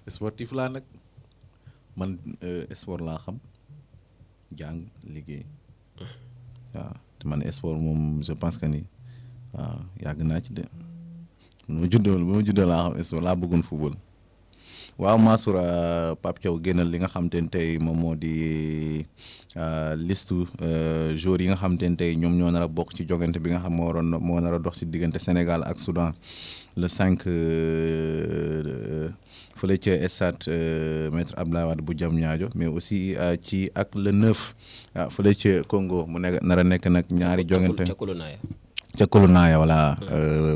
sportif laa nag man sport laa xam jàng liggéey waaw te man sport moom je pense que ni waaw yàgg naa ci de ba ma juddoo laa xam sport laa bëggoon football waaw Mansour Pape Thiaw génnal li nga xam te ne tey moom moo di liste joueurs yi nga xam te ne tey ñoom ñoo nar a bokk ci jogante bi nga xam moo nar a dox si diggante Sénégal ak Soudan le 5 fële ca stade Maître Abdoulaye Wade bu Diamniadio mais aussi ci ak le 9 fële ca Congo mu nar a nekk nag ñaari jogante ca Koulounaya voilà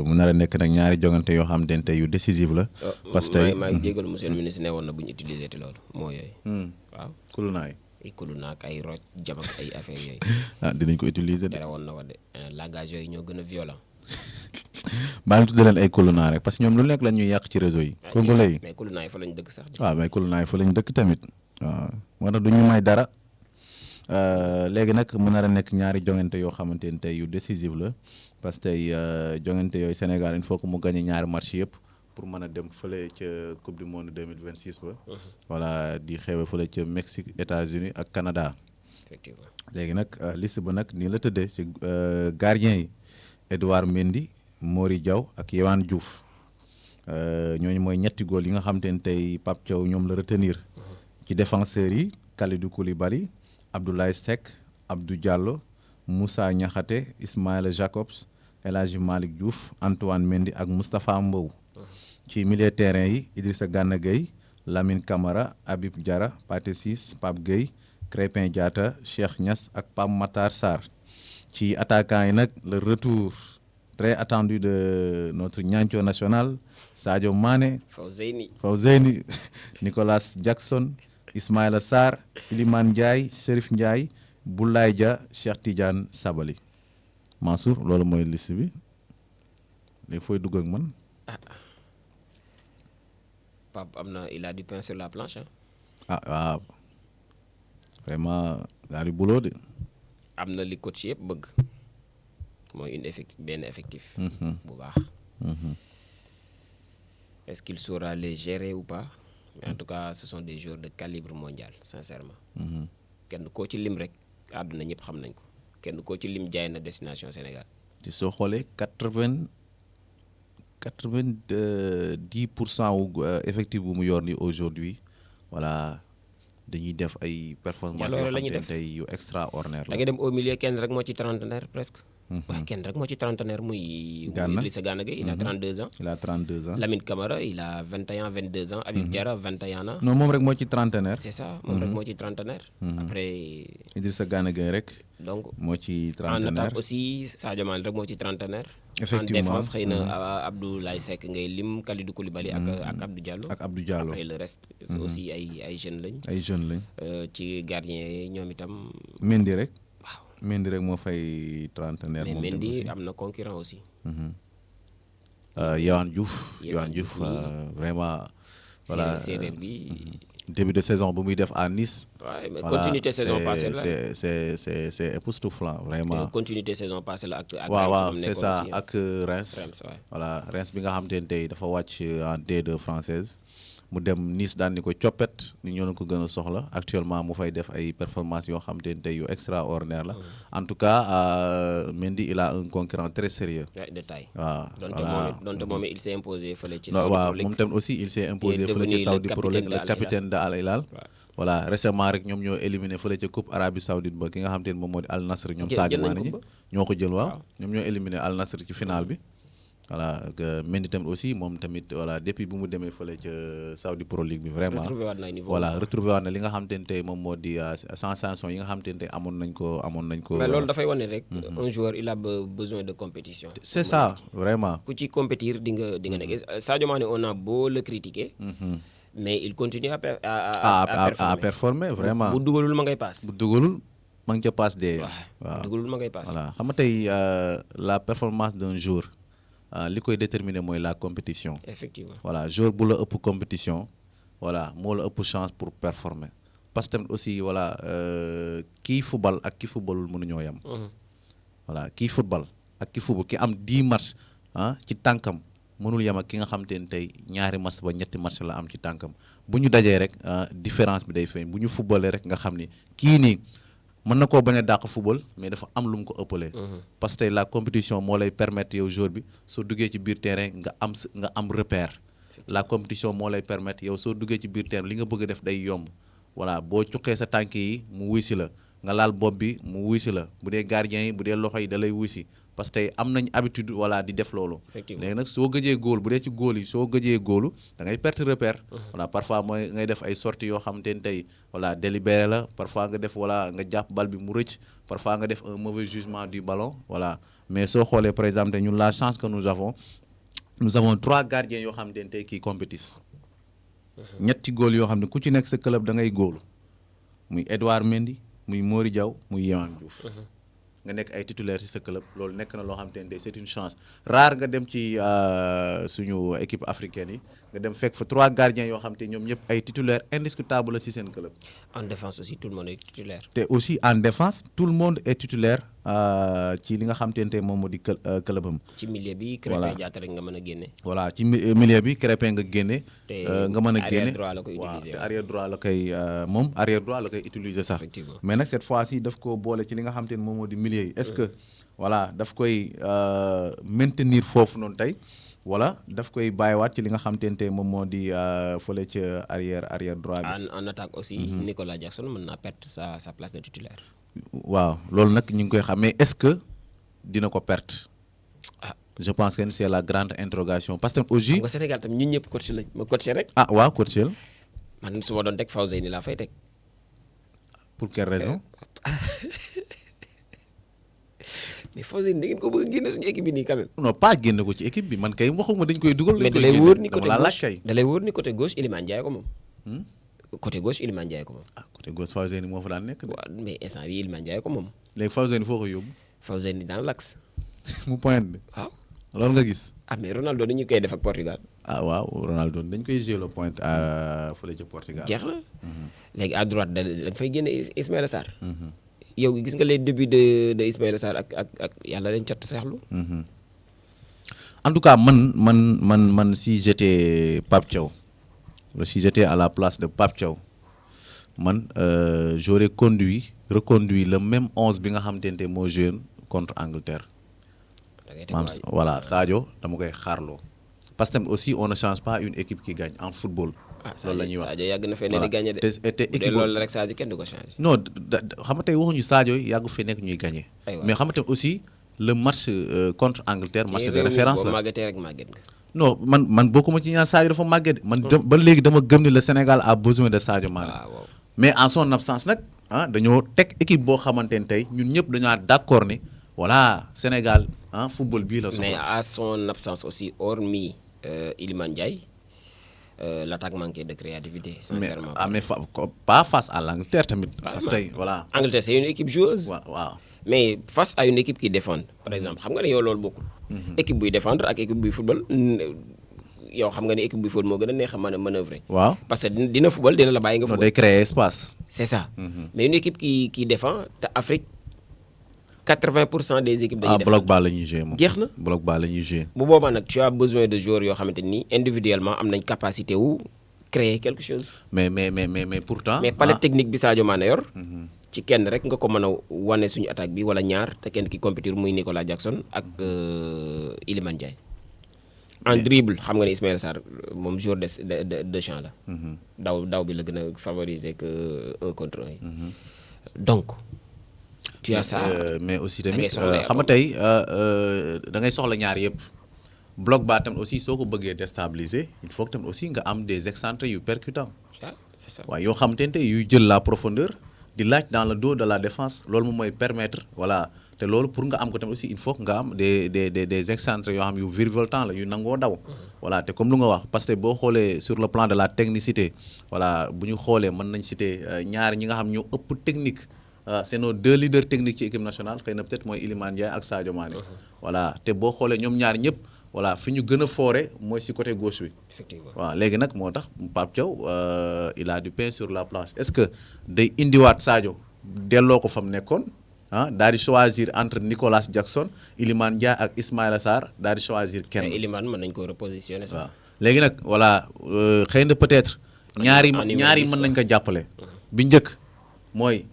mu nar a nekk nag ñaari jogante yoo xam ne yu décisif la. parce que maa ngi jégalu monsieur le ministre ne woon na bu ñu utiliser te loolu moo yooyu. waaw Koulounaya. ay Koulouna ak ay roj jam ak ay affaire yooyu. dinañ ko utiliser de. tere woon na wa de langage yooyu ñoo gën a violent. baa ngi tuddee leen ay Koulouna rek parce que ñoom lu nekk la ñuy yàq ci réseau yi. congolais yi mais Koulouna yi fa lañ dëkk sax. waaw mais Koulouna yi fa lañ dëkk tamit waaw moo tax du ñu may dara. léegi nag mu nar a nekk ñaari jongante yoo xamante ne tey yu décisif la parce que tey jongante yooyu Sénégal il faut que mu gagné ñaari match yëpp pour mën a dem fële ca coupe du monde 2026 ba. voilà di xewe fële ca Mexique États-Unis ak Canada. effectivement léegi nag liste ba nag nii la tëddee ci gardien yi Edouard Mendy Mori Diaw ak Yehwan Diouf ñooñu mooy ñetti góol yi nga xamante ne tey Pape Thiaw ñoom la retenir ci défenseurs yi Kalidou Koulibaly Abdoulaye Seck Abdou Diallo Moussa Niakhaté Ismaïla Jacobs El Hadji Malick Diouf Antoine Mendy ak Moustapha Mbow ci milieu terrain yi Idrissa Gana Gueye Lamine Camara Habib Diarra Pathé Ciss Pape Gueye Crépin Diatta Cheikh Niass ak Pape Matar Sarr ci attaquant yi nag le retour très attendu de notre ñanco national Sadio Mané Fawzeyni Nicolas Jackson Ismaïla Sarr Iliman Ndiaye Chérif Ndiaye Boulaye Dia Cheikh Tidiane Sabali Mansour loolu mooy liste bi léegi fooy dugg ak man. Pape am na il a du pain sur la planche. waaw vraiment daal di boulot de. am na li coach yëpp bëgg mooy benn effectif. bu baax. est-ce qu'il saura les gérer ou pas. mais en tout cas ce sont des joueurs de calibre mondial sincèrement. kenn koo ci lim rek àdduna ñëpp xam nañ ko kenn koo ci lim jaay na destination Sénégal. te soo xoolee 90% wu effectif bu mu yor ni aujourd'hui voilà dañuy def ay performances yoo xam ne tey yu extraordinaire la. da ngay dem au milieu kenn rek moo ci trentenaire presque. waaw kenn rek moo ci trentenaire muy. Idrissa Gana Gueye il a 32 ans. il a 32 ans. Lamine Camara il a 21 22 ans. Habib Diarra 21 ans. non moom rek moo ci trentenaire. c'est ça moom rek moo ci trentenaire. après. Idrissa Gana Gueye rek. donc moo ci trentenaire. en attaque aussi Sadio Mané rek moo ci trentenaire. effectivement en défense xëy na Abdoulaye Seck ngay lim Kalidou Koulibaly ak Abdou Diallo. ak Abdou Diallo après le reste. c'est aussi ay jeunes lañ. ay jeunes lañ. ci gardien yi ñoom itam. Mendy rek. Mendy rek moo fay trentenaire. mais Mendy am na concurrent aussi. Yehwan Diouf vraiment. voilà séeréer bi. début de saison bu muy def à Nice. waaw mais continuité saison passée la c'est époustouflant vraiment. continuité saison passée la ak waaw c'est ça ak Reims. voilà Reims bi nga xam te ne tey dafa wàcc en D2 française mu dem Nice daan ni ko coppet ni ñoo ko gën a soxla actuellement mu fay def ay performances yoo xam te ne tey yu extraordinaire la en tout cas Mendy il a un concurrent très sérieux. de taille. waaw donte moom il s'est imposé fële ci. waaw moom tamit aussi il s'est imposé fële ci Saudi Pro League le capitaine de Al Hilal. voilà récemment rek ñoom ñoo éliminé fële ca coupe Arabie Saoudite ba ki nga xam te ne moom moo di Al Nassr ñoom Sadio Mané ñi ñoo ko jël waaw ñoom ñoo éliminé Al Nassr ci final bi. voilà Mendy tamit aussi moom tamit voilà depuis bu mu demee fële ca Saudi Pro League bi vraiment retrouvé waat na li nga xam te ne tey moom moo di sensation yi nga xam te ne tey amoon nañ ko mais loolu dafay wane rek un joueur il a besoin de compétition. c'est ça vraiment ku ci compétir di nga nekk Sadio Mané on a beau le critiquer mais il continue à performer vraiment. bu dugalul ma ngay paas. bu dugalul ma ngi ca paas dee. waaw bu dugalul ma ngay paas. voilà xam nga tey la performance d'un jour li koy déterminer mooy la compétition. effectivement voilà joueur bu la ëpp compétition voilà moo la ëpp chance pour performer parce que tamit aussi voilà kii football ak ki footballul mënuñoo yem. voilà kii football ak ki football ki am 10 matchs ci tànkam mënul yem ak ki nga xam te ne tey ñaari match ba ñetti match la am ci tànkam bu ñu dajee rek différence bi day feeñ bu ñu footballee rek nga xam ni kii nii mën na koo bañ a dàq football mais dafa am lu mu ko ëppalee. parce que tey la compétition moo lay permettre yow jour bi soo duggee ci biir terrain nga am repère. la compétition moo lay permettre yow soo duggee ci biir terrain li nga bëgg a def day yomb voilà boo cuqee sa tànk yi mu wuy si la nga laal bopp bi mu wuy si la bu dee gardien yi bu dee loxo yi da lay wuy si parce que tey am nañ habitude voilà di def loolu. léegi nag soo gëjee góol bu dee ci góol yi soo gëjee góolu da ngay perte repère. voilà parfois mooy ngay def ay sorties yoo xamante ne tey voilà délibéré la parfois nga def voilà nga jàpp bal bi mu rëcc parfois nga def un mauvais jugement du ballon voilà mais soo xoolee par exemple ñun la chance que nous avons 3 gardiens yoo xamante ne tey kii compétissent. ñetti góol yoo xam ne ku ci nekk sa club da ngay góolu muy Edouard Mendy muy Mori Diaw muy Yehwan Diouf. nga nekk ay titulaire ci sa club loolu nekk na loo xamante ne c'est une chance rare nga dem ci suñu équipe africaine yi nga dem fekk fa 3 gardiens yoo xam te ñoom ñëpp ay titulaire indiscutable la ci seen club. En défense aussi tout le monde est titulaire. te aussi en défense tout le monde est titulaire ci li nga xam te ne moom moo di clubam. ci milieu bi. Krépin Diatta rek nga mën a génne. voilà ci milieu bi Krépin nga génne. nga mën a génne arrière droit la koy utiliser. te arrière droit la koy moom arrière droit la koy utiliser sax. effectivement mais nag cette fois-ci daf ko boole ci li nga xam te ne moom moo di milieu yi. est-ce que voilà daf koy maintenir foofu noonu tey wala daf koy bàyyiwaat ci li nga xam te ne moom moo di fële ca arrière droit bi. en attaque aussi. Nicolas Jackson mën naa perdre sa place de titulaire. waaw loolu nag ñu ngi koy xam mais est-ce que dina ko perte. je pense que c'est la grande interrogation parce que aussi. xam nga Sénégal tam ñun ñëpp coach lañ ma coaché rek. waaw coaché la. man su ma doon teg Fawzeyni laa fay teg. pour quelle raison. mais Fawzeyni da ngeen ko bëgg a génne suñu équipe bi nii quand même. non pas génne ko ci équipe bi man kay waxuma dañ koy dugal. mais dañ da koy lay wóor ni côté dama la laaj gauche kay. da lay wóor ni côté gauche Iliman Ndiaye ko moom. côté gauche Iliman Ndiaye ko moom. côté gauche Fawzeyni moo fa daan nekk. waaw mais instant bii Iliman Ndiaye ko moom. léegi Fawzeyni foo ko yóbbu. Fawzeyni dans l'axe. mu pointe. waaw. loolu nga gis. mais Ronaldo dañu koy def ak Portugal. waaw Ronaldo dañ koy jouer le point fële ca Portugal. jeex na. léegi à droite da fay génne Ismaïla Sarr. yow gis nga les débuts de Ismaïla Sarr ak yàlla leen cat seexlu. en tout cas man si j'étais Pape Thiaw si j'étais à la place de Pape Thiaw man j'aurais reconduit le même 11 bi nga xamante ne moo joué contre Angleterre. Voilà Sadio dama koy xaarloo parce que aussi on ne change pas une équipe qui gagne en football. loolu la ñuy wax Sadio yàgg na fee ne di gagné de. te équipe loolu la rek Sadio kenn du ko changé. non xam nga tey waxuñu Sadio yàggu fee nekk ñuy gagné. mais xam nga tamit aussi le match contre Angleterre match de référence la. màggatee rek màgget nga. non man bokkuma ci ñaar Sadio dafa màgget man ba léegi dama gëm ni le Sénégal a besoin de Sadio Mané. mais en son absence nag dañoo teg équipe boo xamante ne tey ñun ñëpp dañoo d'accord ni voilà Sénégal football bii la soxla. mais à son absence aussi hormis Iliman Ndiaye l'attaque manquait de créativité sincèrement. mais pas face à l'Angleterre tamit. parce que tey voilà. Angleterre c'est une équipe joueuse. waaw mais face à une équipe qui défend par exemple xam nga ne yow loolu bokkul. équipe buy défendre ak équipe buy football yow xam nga ne équipe buy football moo gën a neex a mën a manœuvrer. waaw parce que dina football dina la bàyyi nga football. day créer espace. c'est ça. mais une équipe qui défend te Afrique 80% des équipes dañuy défendre. bloc bas la ñuy jouer moom. jeex na bloc bas la ñuy jouer. bu boobaa nag tu as besoin de joueurs yoo xamante ni individuellement am nañ capacité wu créer quelque chose. mais pourtant. mais palette technique bi Sadio Mané yor. ci kenn rek nga ko mën a wane suñu attaque bi wala ñaar te kenn ki compétir muy Nicolas Jackson ak Iliman Ndiaye. en dribble xam nga ne Ismaïla Sarr moom joueur de champ la. daw bi la gën a favoriser que 1 contre 1 yi. donc. tu as ça mais aussi tamit xam nga tey da ngay soxla ñaar yëpp. bloc bas tamit aussi soo ko bëggee déstabiliser il faut que tamit aussi nga am des excentrés yu percutants. c'est ça waaw yoo xamante ne yuy jël la profondeur di laaj dans le dos de la défense loolu moom mooy permettre voilà te loolu pour nga am ko tamit aussi il faut que nga am des excentrés yoo xam yu virevoltants la yu nangoo daw. voilà te comme lu nga wax parce que boo xoolee sur le plan de la technicité voilà bu ñu xoolee mën nañ citer ñaar ñi nga xam ñoo ëpp technique. c'est nos 2 leaders techniques ci équipe nationale xëy na peut-être mooy Iliman Ndiaye ak Sadio Mané. voilà te boo xoolee ñoom ñaar ñëpp voilà fi ñu gën a foore mooy ci côté gauche bi. effectivement waaw léegi nag moo tax Pape Thiaw il a du pain sur la planche est-ce que day indiwaat Sadio delloo ko fa mu nekkoon daal di choisir entre Nicolas Jackson Iliman Ndiaye ak Ismaïla Sarr daal di choisir kenn. mais Iliman mën nañ ko repositionner sax. waaw léegi nag voilà xëy na peut-être. ñaari mën nañ ko jàppale. bi njëkk mooy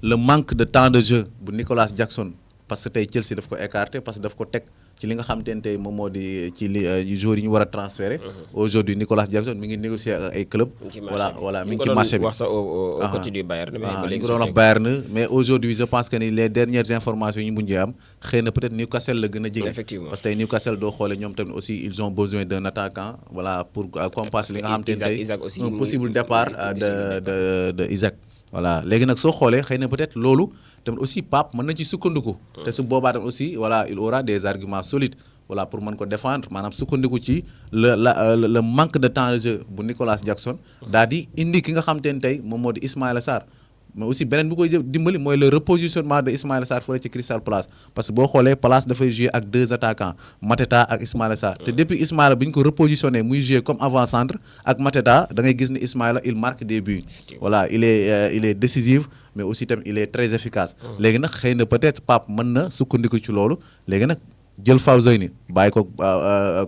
le manque de temps de jeu bu Nicolas Jackson parce que tey Chelsea daf ko écarté parce que daf ko teg ci li nga xamante ne tey moom moo di ci li joueurs yi ñu war a transférer. aujourd'hui Nicolas Jackson mi ngi négocier ak ay club. voilà mi ngi ci marché bi wax sax au côté du Bayern. mais ba léegi doon wax Bayern mais aujourd'hui je pense que ni les dernières informations yi ñu mujjee am xëy na peut-être Newcastle la gën a jege. effectivement parce que tey Newcastle doo xoolee ñoom tamit aussi ils ont besoin d'un attaquant voilà pour compenser li nga xamante ne tey un possible départ de Isaac. voilà léegi nag soo xoolee xëy na peut-être loolu tamit aussi Pape mën na ci sukkandiku. te su boobaa tamit aussi voilà il aura des arguments solides voilà pour mën ko défendre maanaam sukkandiku ci le manque de temps de jeu bu Nicolas Jackson. daal di indi ki nga xamante ne tey moom moo di Ismaïla Sarr mais aussi beneen bu koy dimbali mooy le repositionnement de Ismaïla Sarr fële ci Crystal Palace parce que boo xoolee Palace dafay jouer ak 2 attaquants Mateta ak Ismaïla Sarr. te depuis Ismaïla bi ñu ko repositionné muy jouer comme avant-centre ak Mateta da ngay gis ni Ismaïla il marque des buts. voilà il est décisif mais aussi tamit il est très efficace. léegi nag xëy na peut-être Pape mën na sukkandiku ci loolu léegi nag. jël Fawzeyni bàyyi ko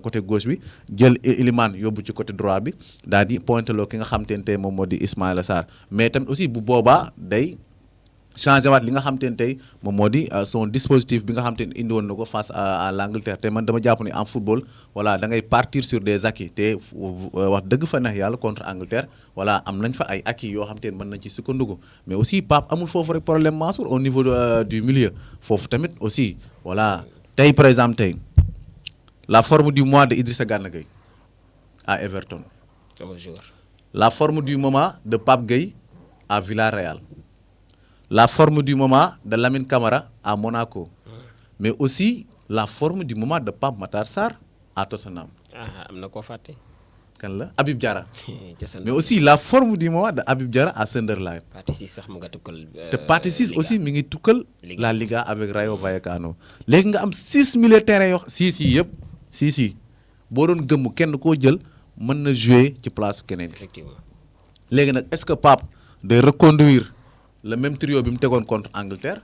côté gauche bi jël Iliman yóbbu ci côté droit bi daal di pointeloo ki nga xamante ne tey moom moo di Ismaïla Sarr mais tamit aussi bu boobaa day changé waat li nga xamante ne tey moom moo di son dispositif bi nga xamante ne indi woon na ko face à l'Angleterre te man dama jàpp ni en football voilà da ngay partir sur des acquis te wax dëgg fa neex yàlla contre Angleterre voilà am nañ fa ay acquis yoo xamante ne mën nañ ci sukkandiku mais aussi Pape amul foofu rek problème Mansour au niveau du milieu foofu tamit aussi voilà. tey par exemple tey la forme du mois de Idrissa Gana Gueye à Everton. la forme du moment de Pape Gueye à Villarreal. la forme du moment de Lamine Camara à Monaco. mais aussi la forme du moment de Pape Matar Sarr à Tottenham. am na koo fàtte. kan la Habib Diarra. mais aussi la forme du moment de Habib Diarra à Sunderland. Pathé Ciss sax mu nga tukkal. te Pathé Ciss aussi mi ngi tukkal. la Liga avec Rayo Vallecano. léegi nga am 6 milieux de terrain yoo 6 yi yëpp 6 yi boo doon gëmm kenn koo jël mën na jouer ci place keneen. effectivement léegi nag est-ce que Pape day reconduire le même trio bi mu tegoon contre Angleterre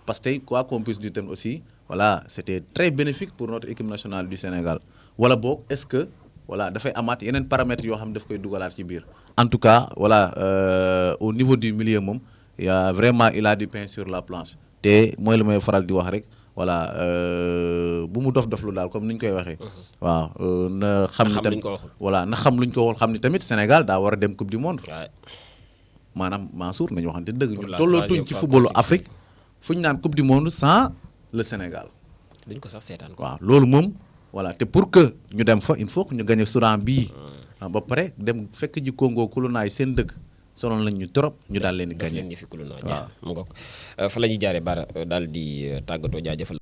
parce que tey quoi qu'on puisse dire tamit aussi voilà c'était très bénéfique pour notre équipe nationale du Sénégal wala boog est-ce que. voilà dafay amaat yeneen paramètres yoo xam ne daf koy dugalaat ci biir en tout cas voilà au niveau du milieu moom il a du pain sur la planche te mooy la may faral di wax rek voilà bu mu dof lu daal comme ni ñu koy waxee. waaw na xam ni tamit voilà na xam lu ñu ko waxul xam ni tamit Sénégal daa war a dem coupe du monde. maanaam Mansour nañu waxante dëgg ñu tollootuñ ci footballu Afrique fu ñu naan coupe du monde sans le Sénégal. duñ ko sax seetaan ko. waaw loolu moom. voilà te pour que ñu dem fa il faut que ñu gagné Soudan bii ba pare dem fekk ji Congo Kulunaay seen dëkk sonal nañ ñu trop ñu daal leen di gagné. waaw mu ngoog fa la ñuy jaaree Bara daal di tàggatoo jaajëfal.